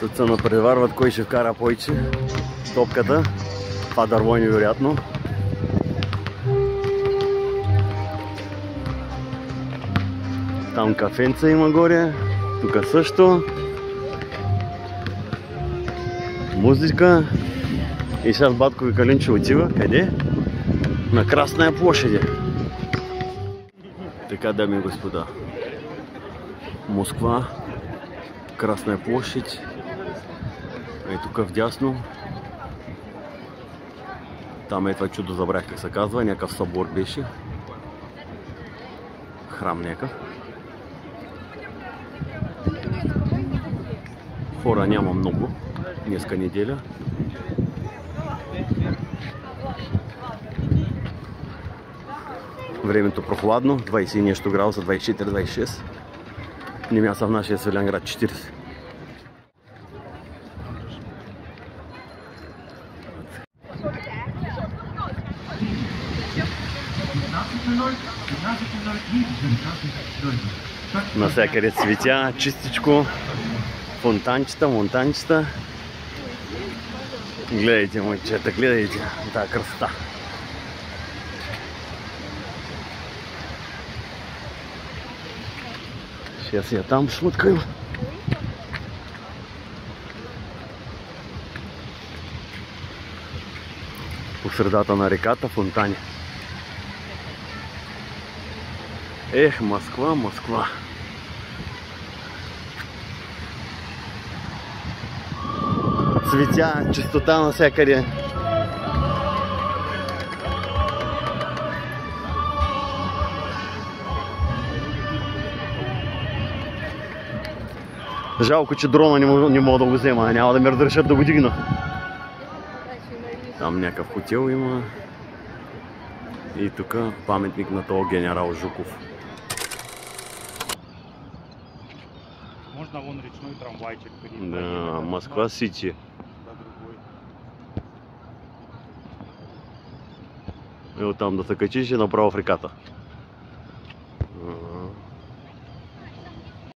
Тут се напреварват кой ще вкара повече топката. Това дърво е невероятно. Там кафенца има горе, тук също. Музика. И сега батко ви Калинче отива. Къде? На Красная площадь. Така, дами и господа. Москва. Красная площадь. И тук вдясно. Там е това чудо, забрах как се казва. Някакъв събор беше. Храм някакъв. Хора няма много. Днеска неделя. Времето прохладно. 20 и нещо градуса. 24-26. Нема са в нашия Свиленград 40. Насякъде цветя, чистичко, фонтанчета, монтанчета. Гледайте, момчета, гледайте тази красота. Сейчас я там сфоткаю. По средата на реката фонтани. Эх, Москва, Москва. Цветя, чистота навсякъде. Жалко, че дрона не мога да го взема, няма да ме разрешат да го дигна. Там някакъв хотел има. И тук паметник на този генерал Жуков. Можно вон речной трамвайчик. Да, Москва Сити. И вот там да се качиш и направо в реката.